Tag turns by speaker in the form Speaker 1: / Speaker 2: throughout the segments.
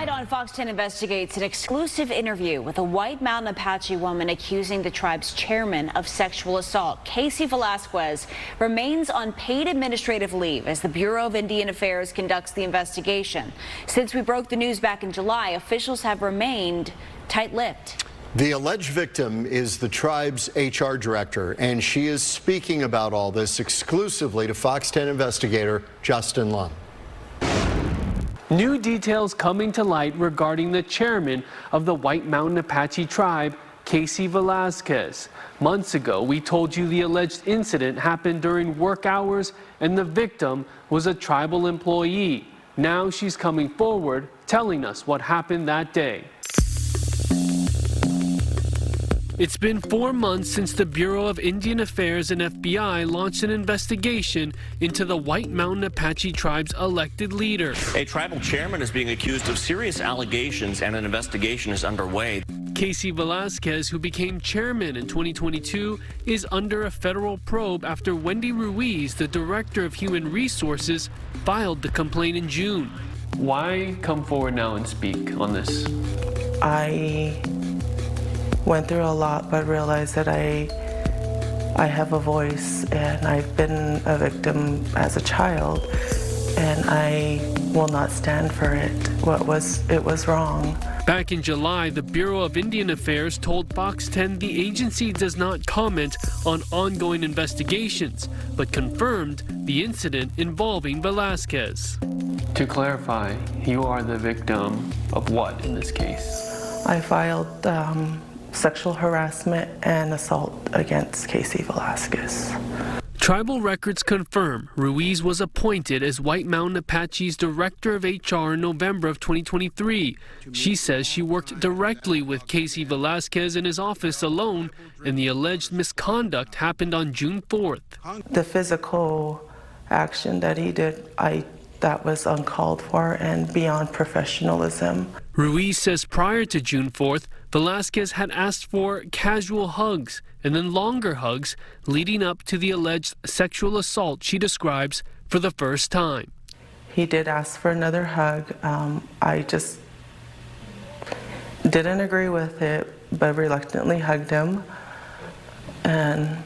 Speaker 1: Tonight on Fox 10 Investigates, an exclusive interview with a White Mountain Apache woman accusing the tribe's chairman of sexual assault. Kasey Velasquez remains on paid administrative leave as the Bureau of Indian Affairs conducts the investigation. Since we broke the news back in July, officials have remained tight-lipped.
Speaker 2: The alleged victim is the tribe's HR director, and she is speaking about all this exclusively to Fox 10 investigator Justin Lum.
Speaker 3: New details coming to light regarding the chairman of the White Mountain Apache Tribe, Kasey Velasquez. Months ago, we told you the alleged incident happened during work hours and the victim was a tribal employee. Now she's coming forward, telling us what happened that day. It's been 4 months since the Bureau of Indian Affairs and FBI launched an investigation into the White Mountain Apache Tribe's elected leader.
Speaker 4: A tribal chairman is being accused of serious allegations and an investigation is underway.
Speaker 3: Kasey Velasquez, who became chairman in 2022, is under a federal probe after Wendy Ruiz, the director of human resources, filed the complaint in June. Why come forward now and speak on this?
Speaker 5: I went through a lot, but realized that I have a voice, and I've been a victim as a child, and I will not stand for it. It was wrong.
Speaker 3: Back in July, the Bureau of Indian Affairs told Fox 10 the agency does not comment on ongoing investigations, but confirmed the incident involving Velasquez. To clarify, you are the victim of what in this case?
Speaker 5: I filed sexual harassment and assault against Kasey Velasquez.
Speaker 3: Tribal records confirm Ruiz was appointed as White Mountain Apache's Director of HR in November of 2023. She says she worked directly with Kasey Velasquez in his office alone, and the alleged misconduct happened on June 4th.
Speaker 5: The physical action that he did, that was uncalled for and beyond professionalism.
Speaker 3: Ruiz says prior to June 4th, Velasquez had asked for casual hugs and then longer hugs leading up to the alleged sexual assault she describes for the first time.
Speaker 5: He did ask for another hug. I just didn't agree with it, but reluctantly hugged him. And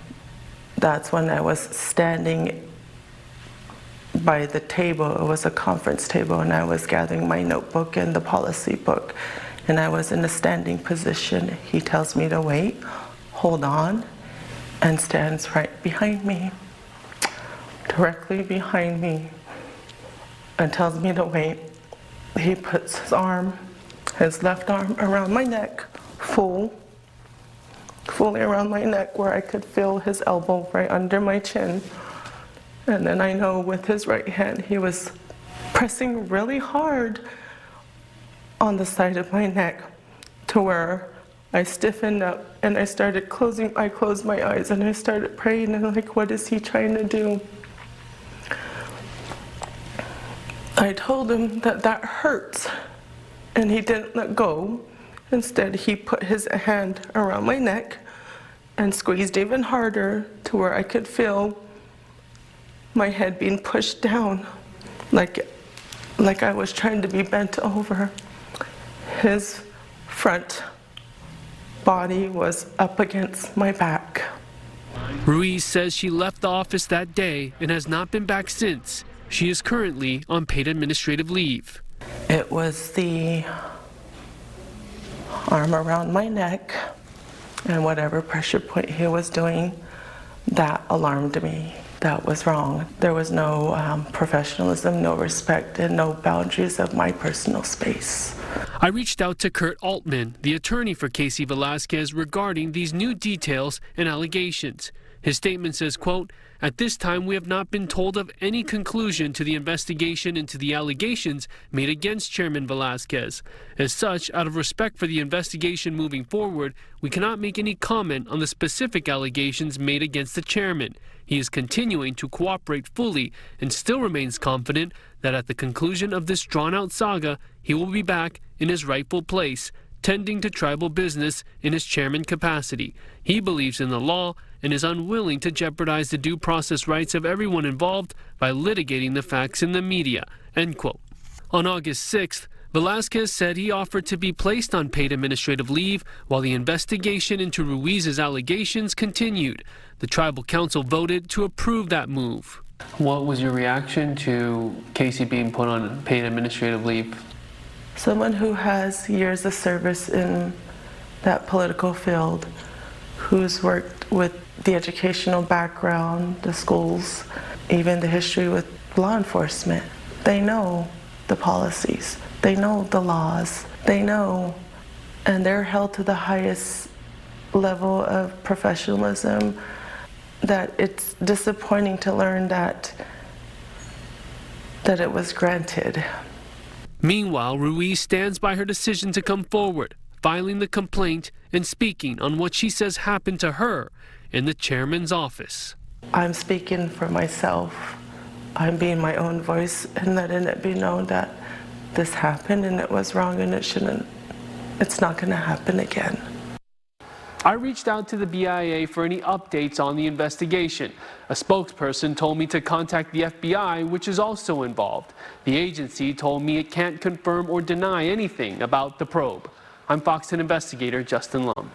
Speaker 5: that's when I was standing by the table. It was a conference table, and I was gathering my notebook and the policy book, and I was in a standing position. He tells me to wait, hold on, and stands right behind me, directly behind me, and tells me to wait. He puts his left arm around my neck, fully around my neck, where I could feel his elbow right under my chin. And then I know with his right hand, he was pressing really hard on the side of my neck to where I stiffened up and I closed my eyes and I started praying, and like, what is he trying to do? I told him that hurts, and he didn't let go. Instead, he put his hand around my neck and squeezed even harder to where I could feel my head being pushed down, like I was trying to be bent over. His front body was up against my back.
Speaker 3: Ruiz says she left the office that day and has not been back since. She is currently on paid administrative leave.
Speaker 5: It was the arm around my neck and whatever pressure point he was doing, that alarmed me. That was wrong. There was no professionalism, no respect, and no boundaries of my personal space.
Speaker 3: I reached out to Kurt Altman, the attorney for Kasey Velasquez, regarding these new details and allegations. His statement says, quote, "At this time, we have not been told of any conclusion to the investigation into the allegations made against Chairman Velasquez. As such, out of respect for the investigation moving forward, we cannot make any comment on the specific allegations made against the chairman. He is continuing to cooperate fully and still remains confident that at the conclusion of this drawn-out saga, he will be back in his rightful place, tending to tribal business in his chairman capacity. He believes in the law and is unwilling to jeopardize the due process rights of everyone involved by litigating the facts in the media," end quote. On August 6th, Velasquez said he offered to be placed on paid administrative leave while the investigation into Ruiz's allegations continued. The tribal council voted to approve that move. What was your reaction to Kasey being put on paid administrative leave?
Speaker 5: Someone who has years of service in that political field, who's worked with the educational background, the schools, even the history with law enforcement. They know the policies, they know the laws, they know, and they're held to the highest level of professionalism, that it's disappointing to learn that it was granted.
Speaker 3: Meanwhile, Ruiz stands by her decision to come forward, filing the complaint and speaking on what she says happened to her in the chairman's office.
Speaker 5: I'm speaking for myself. I'm being my own voice and letting it be known that this happened and it was wrong and it's not going to happen again.
Speaker 3: I reached out to the BIA for any updates on the investigation. A spokesperson told me to contact the FBI, which is also involved. The agency told me it can't confirm or deny anything about the probe. I'm Fox 10 investigator Justin Lum.